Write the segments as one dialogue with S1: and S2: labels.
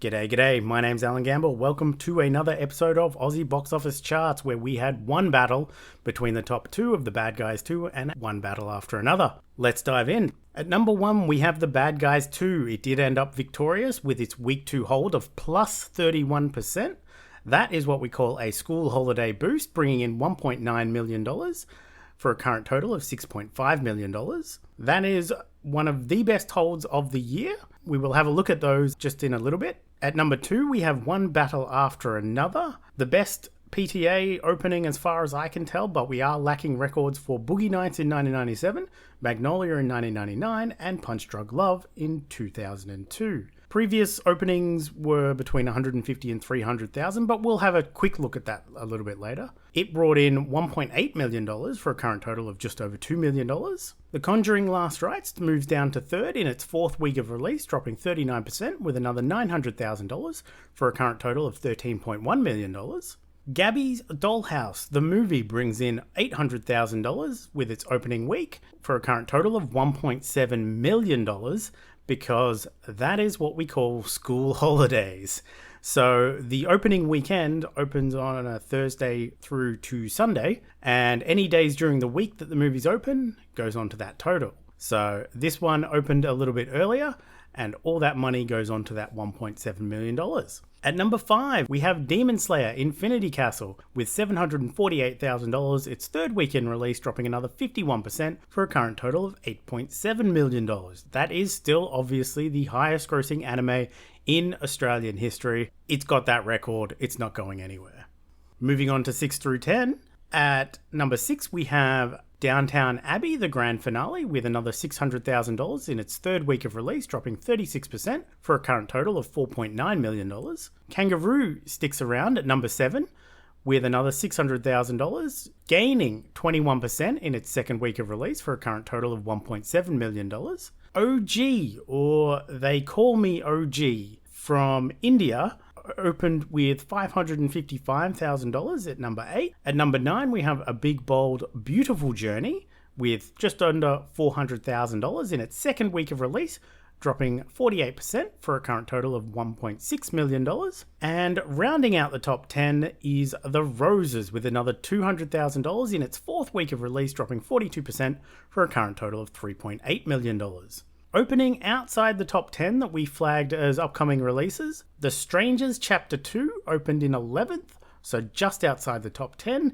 S1: G'day, g'day. My name's Alan Gamble. Welcome to another episode of Aussie Box Office Charts, where we had one battle between the top two of The Bad Guys 2 and one battle after another. Let's dive in. At number one, we have The Bad Guys 2. It did end up victorious with its week 2 hold of plus 31%. That is what we call a school holiday boost, bringing in $1.9 million for a current total of $6.5 million. That is one of the best holds of the year. We will have a look at those just in a little bit. At number two, we have One Battle After Another. The best PTA opening as far as I can tell, but we are lacking records for Boogie Nights in 1997, Magnolia in 1999, and Punch Drunk Love in 2002. Previous openings were between 150 and 300,000, but we'll have a quick look at that a little bit later. It brought in $1.8 million for a current total of just over $2 million. The Conjuring Last Rites moves down to third in its fourth week of release, dropping 39% with another $900,000 for a current total of $13.1 million. Gabbys Dollhouse, the movie, brings in $800,000 with its opening week for a current total of $1.7 million, because that is what we call school holidays. So the opening weekend opens on a Thursday through to Sunday, and any days during the week that the movie's open goes on to that total. So this one opened a little bit earlier, and all that money goes on to that $1.7 million. At number 5, we have Demon Slayer Infinity Castle with $748,000, its third weekend release, dropping another 51% for a current total of $8.7 million. That is still obviously the highest grossing anime in Australian history. It's got that record, it's not going anywhere. Moving on to 6 through 10, at number 6 we have Downtown Abbey, the grand finale, with another $600,000 in its third week of release, dropping 36% for a current total of $4.9 million. Kangaroo sticks around at number 7 with another $600,000, gaining 21% in its second week of release for a current total of $1.7 million. OG, or They Call Me OG, from India, opened with $555,000 at number 8. At number 9, we have A Big Bold Beautiful Journey with just under $400,000 in its second week of release, dropping 48% for a current total of $1.6 million. And rounding out the top 10 is The Roses with another $200,000 in its fourth week of release, dropping 42% for a current total of $3.8 million. Opening outside the top 10 that we flagged as upcoming releases, The Strangers Chapter 2 opened in 11th, so just outside the top 10,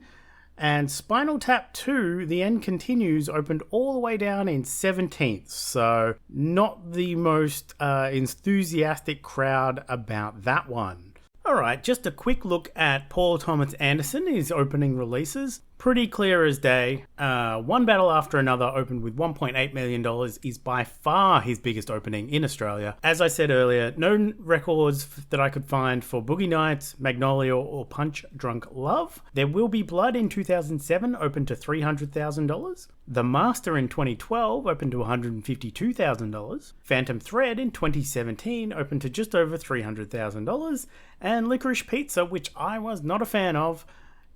S1: and Spinal Tap 2, The End Continues, opened all the way down in 17th, so not the most enthusiastic crowd about that one. Alright, just a quick look at Paul Thomas Anderson, his opening releases. Pretty clear as day. One Battle After Another opened with $1.8 million, is by far his biggest opening in Australia. As I said earlier, no records that I could find for Boogie Nights, Magnolia, or Punch Drunk Love. There Will Be Blood in 2007 opened to $300,000. The Master in 2012 opened to $152,000. Phantom Thread in 2017 opened to just over $300,000. And Licorice Pizza, which I was not a fan of,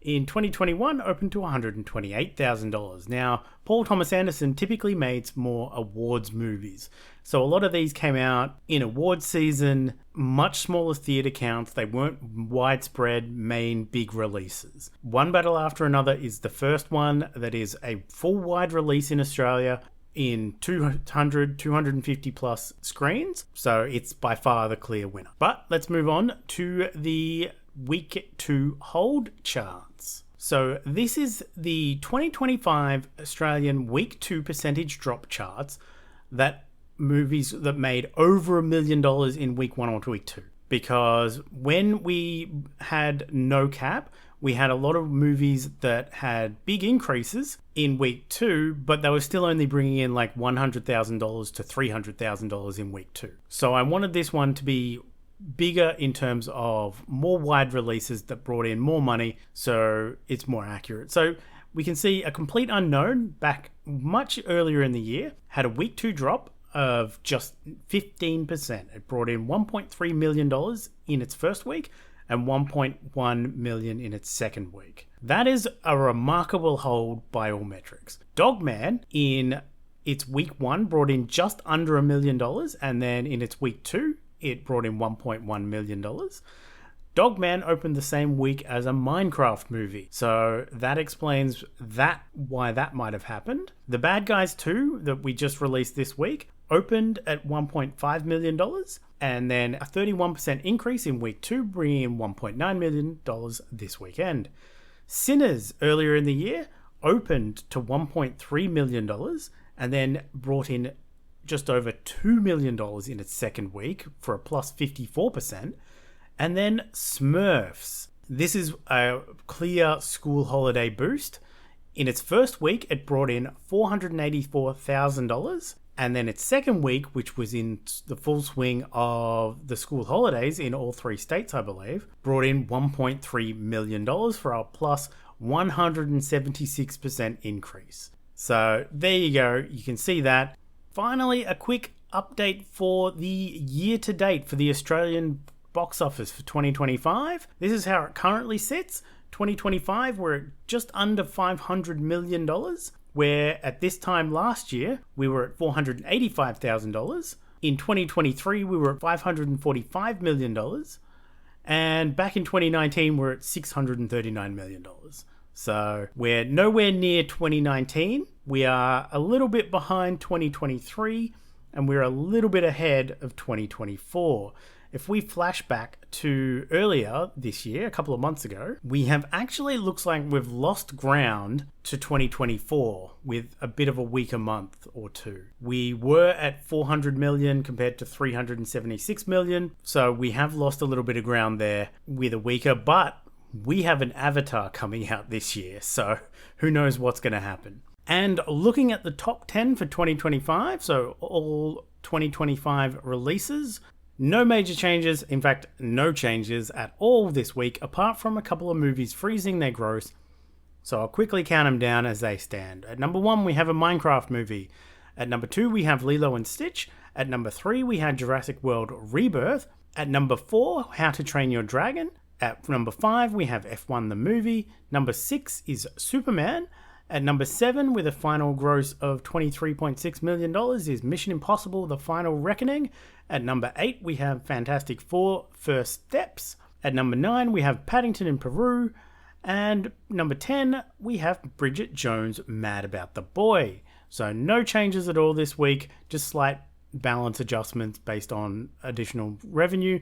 S1: in 2021 opened to $128,000. Now, Paul Thomas Anderson typically makes more awards movies. So a lot of these came out in awards season, much smaller theatre counts. They weren't widespread main big releases. One Battle After Another is the first one that is a full wide release in Australia in 250 plus screens. So it's by far the clear winner. But let's move on to the Week 2 hold charts. So this is the 2025 Australian Week 2 percentage drop charts that movies that made over $1 million in Week 1 or Week 2. Because when we had no cap, we had a lot of movies that had big increases in Week 2, but they were still only bringing in like $100,000 to $300,000 in Week 2. So I wanted this one to be bigger in terms of more wide releases that brought in more money, so it's more accurate. So we can see A Complete Unknown back much earlier in the year had a Week 2 drop of just 15%. It brought in $1.3 million in its first week and $1.1 million in its second week. That is a remarkable hold by all metrics. Dogman in its week 1 brought in just under $1 million, and then in its week 2 it brought in $1.1 million. Dogman opened the same week as a Minecraft movie, so that explains why that might have happened. The Bad Guys 2, that we just released this week, opened at $1.5 million, and then a 31% increase in week 2, bringing in $1.9 million this weekend. Sinners, earlier in the year, opened to $1.3 million, and then brought in just over $2 million in its second week for a plus 54%. And then Smurfs. This is a clear school holiday boost. In its first week, it brought in $484,000. And then its second week, which was in the full swing of the school holidays in all 3 states, I believe, brought in $1.3 million for a plus 176% increase. So there you go. You can see that. Finally, a quick update for the year to date for the Australian box office for 2025. This is how it currently sits. 2025, we're at just under $500 million, where at this time last year, we were at $485,000. In 2023, we were at $545 million. And back in 2019, we're at $639 million. So we're nowhere near 2019. We are a little bit behind 2023, and we're a little bit ahead of 2024. If we flash back to earlier this year, a couple of months ago, we have actually, looks like we've lost ground to 2024 with a bit of a weaker month or two. We were at 400 million compared to 376 million. So we have lost a little bit of ground there with a weaker, but we have an Avatar coming out this year. So who knows what's going to happen. And looking at the top 10 for 2025, so all 2025 releases, no major changes, in fact, no changes at all this week, apart from a couple of movies freezing their gross. So I'll quickly count them down as they stand. At number 1, we have a Minecraft movie. At number 2, we have Lilo and Stitch. At number 3, we had Jurassic World Rebirth. At number 4, How to Train Your Dragon. At number 5, we have F1 the movie. Number 6 is Superman. At number 7, with a final gross of $23.6 million, is Mission Impossible The Final Reckoning. At number 8, we have Fantastic Four First Steps. At number 9, we have Paddington in Peru. And number 10, we have Bridget Jones' Mad About the Boy. So no changes at all this week, just slight balance adjustments based on additional revenue.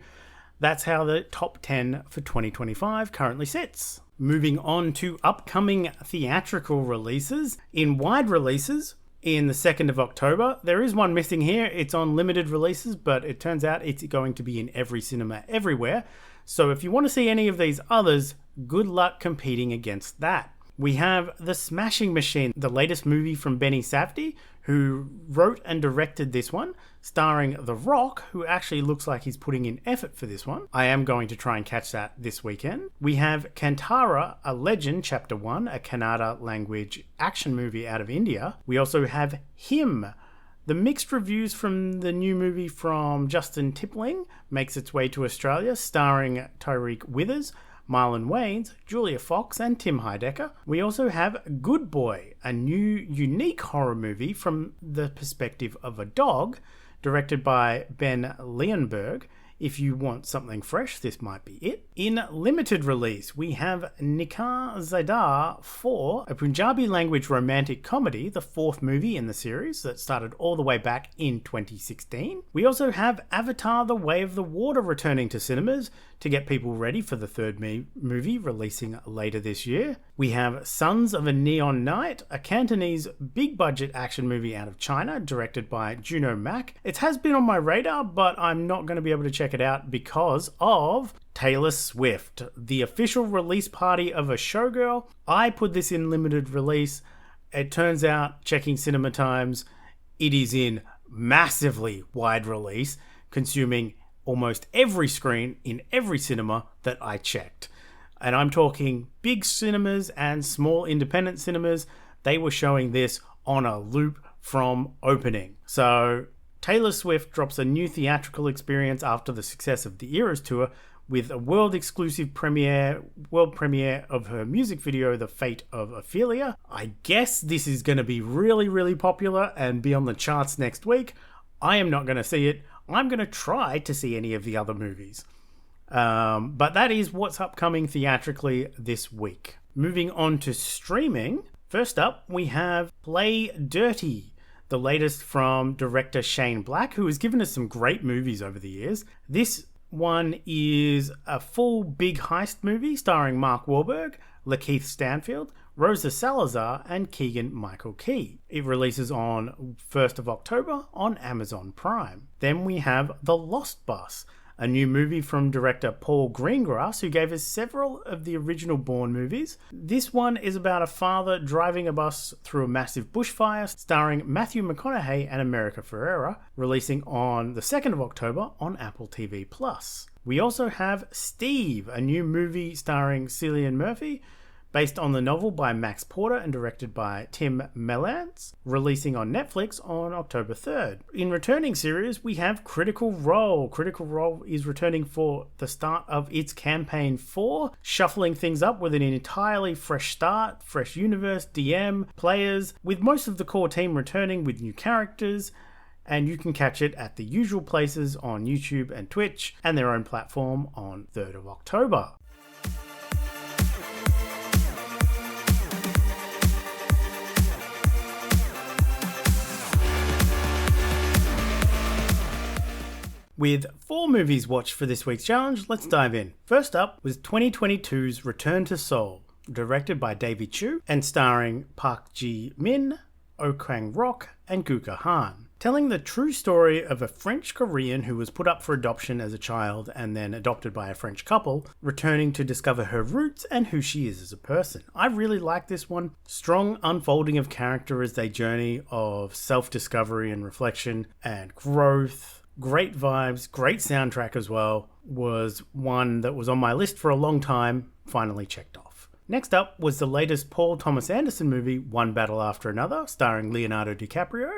S1: That's how the top 10 for 2025 currently sits. Moving on to upcoming theatrical releases. In wide releases, in the 2nd of October, there is one missing here. It's on limited releases, but it turns out it's going to be in every cinema everywhere. So if you want to see any of these others, good luck competing against that. We have The Smashing Machine, the latest movie from Benny Safdie, who wrote and directed this one, starring The Rock, who actually looks like he's putting in effort for this one. I am going to try and catch that this weekend. We have Kantara, A Legend, Chapter 1, a Kannada language action movie out of India. We also have Him. The mixed reviews from the new movie from Justin Tipling makes its way to Australia, starring Tyreek Withers, Marlon Wayans, Julia Fox, and Tim Heidecker. We also have Good Boy, a new unique horror movie from the perspective of a dog, directed by Ben Leonberg. If you want something fresh, this might be it. In limited release, we have Nikah Zadar 4, a Punjabi language romantic comedy, the 4th movie in the series that started all the way back in 2016. We also have Avatar: The Way of the Water returning to cinemas to get people ready for the 3rd movie releasing later this year. We have Sons of a Neon Night, a Cantonese big-budget action movie out of China, directed by Juno Mack. It has been on my radar, but I'm not going to be able to check it out because of Taylor Swift, the official release party of a showgirl. I put this in limited release. It turns out, checking Cinema Times, it is in massively wide release, consuming almost every screen in every cinema that I checked. And I'm talking big cinemas and small independent cinemas. They were showing this on a loop from opening. So Taylor Swift drops a new theatrical experience after the success of the Eras Tour with a world premiere of her music video, The Fate of Ophelia. I guess this is going to be really, really popular and be on the charts next week. I am not going to see it. I'm going to try to see any of the other movies. But that is what's upcoming theatrically this week. Moving on to streaming. First up, we have Play Dirty, the latest from director Shane Black, who has given us some great movies over the years. This one is a full big heist movie starring Mark Wahlberg, Lakeith Stanfield, Rosa Salazar, and Keegan-Michael Key. It releases on 1st of October on Amazon Prime. Then we have The Lost Bus, a new movie from director Paul Greengrass, who gave us several of the original Bourne movies. This one is about a father driving a bus through a massive bushfire, starring Matthew McConaughey and America Ferrera, releasing on the 2nd of October on Apple TV+. We also have Steve, a new movie starring Cillian Murphy, based on the novel by Max Porter and directed by Tim Mellance, releasing on Netflix on October 3rd. In returning series, we have Critical Role. Critical Role is returning for the start of its campaign 4, shuffling things up with an entirely fresh start, fresh universe, DM, players, with most of the core team returning with new characters, and you can catch it at the usual places on YouTube and Twitch, and their own platform on 3rd of October. With 4 movies watched for this week's challenge, let's dive in. First up was 2022's Return to Seoul, directed by David Chu and starring Park Ji-min, Oh Kwang-rock, and Guka Han. Telling the true story of a French Korean who was put up for adoption as a child and then adopted by a French couple, returning to discover her roots and who she is as a person. I really like this one. Strong unfolding of character as they journey of self-discovery and reflection and growth. Great vibes, great soundtrack as well. Was one that was on my list for a long time, finally checked off. Next up was the latest Paul Thomas Anderson movie, One Battle After Another, starring Leonardo DiCaprio,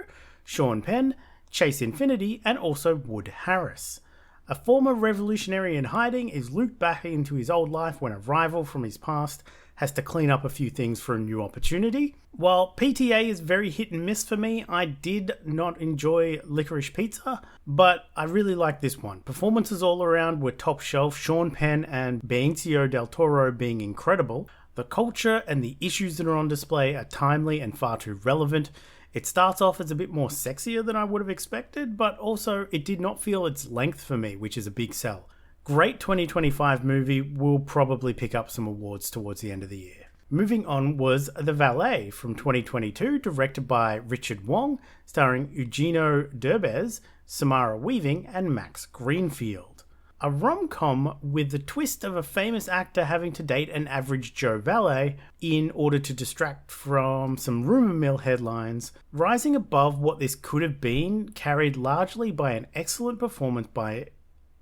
S1: Sean Penn, Chase Infinity, and also Wood Harris. A former revolutionary in hiding is looped back into his old life when a rival from his past has to clean up a few things for a new opportunity. While PTA is very hit and miss for me, I did not enjoy Licorice Pizza, but I really like this one. Performances all around were top shelf, Sean Penn and Benicio del Toro being incredible. The culture and the issues that are on display are timely and far too relevant. It starts off as a bit more sexier than I would have expected, but also it did not feel its length for me, which is a big sell. Great 2025 movie, will probably pick up some awards towards the end of the year. Moving on was The Valet from 2022, directed by Richard Wong, starring Eugenio Derbez, Samara Weaving, and Max Greenfield. A rom-com with the twist of a famous actor having to date an average Joe valet in order to distract from some rumour mill headlines, rising above what this could have been, carried largely by an excellent performance by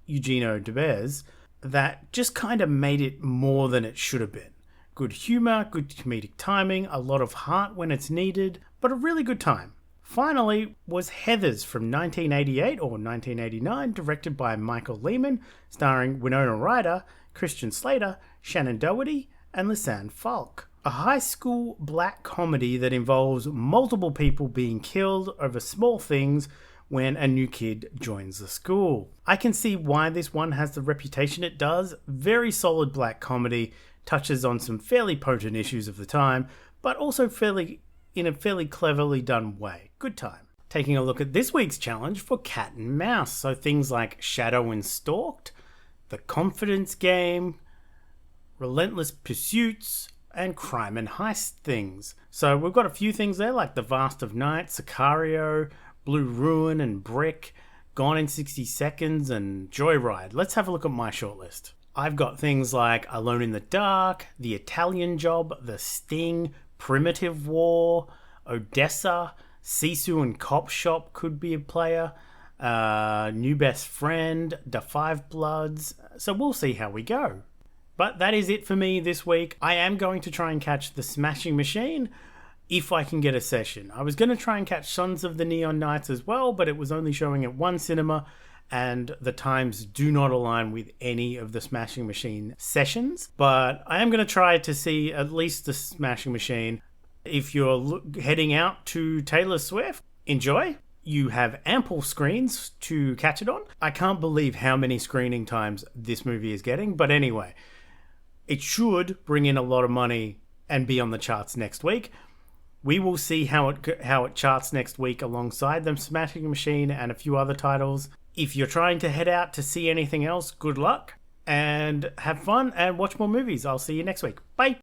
S1: Eugenio Derbez that just kind of made it more than it should have been. Good humour, good comedic timing, a lot of heart when it's needed, but a really good time. Finally was Heathers from 1988 or 1989, directed by Michael Lehman, starring Winona Ryder, Christian Slater, Shannon Doherty, and Lisanne Falk. A high school black comedy that involves multiple people being killed over small things when a new kid joins the school. I can see why this one has the reputation it does. Very solid black comedy, touches on some fairly potent issues of the time, but also in a fairly cleverly done way. Good time. Taking a look at this week's challenge for Cat and Mouse, so things like Shadow and Stalked, The Confidence Game, Relentless Pursuits, and Crime and Heist things. So we've got a few things there like The Vast of Night, Sicario, Blue Ruin and Brick, Gone in 60 Seconds, and Joyride. Let's have a look at my shortlist. I've got things like Alone in the Dark, The Italian Job, The Sting, Primitive War, Odessa, Sisu and Cop Shop could be a player, New Best Friend, Da Five Bloods, so we'll see how we go. But that is it for me this week. I am going to try and catch The Smashing Machine, if I can get a session. I was going to try and catch Sons of the Neon Knights as well, but it was only showing at one cinema, and the times do not align with any of the Smashing Machine sessions. But I am going to try to see at least the Smashing Machine. If you're heading out to Taylor Swift, enjoy. you have ample screens to catch it on. I can't believe how many screening times this movie is getting, but anyway, it should bring in a lot of money and be on the charts next week. We will see how it charts next week alongside the Smashing Machine and a few other titles. If you're trying to head out to see anything else, good luck and have fun and watch more movies. I'll see you next week. Bye.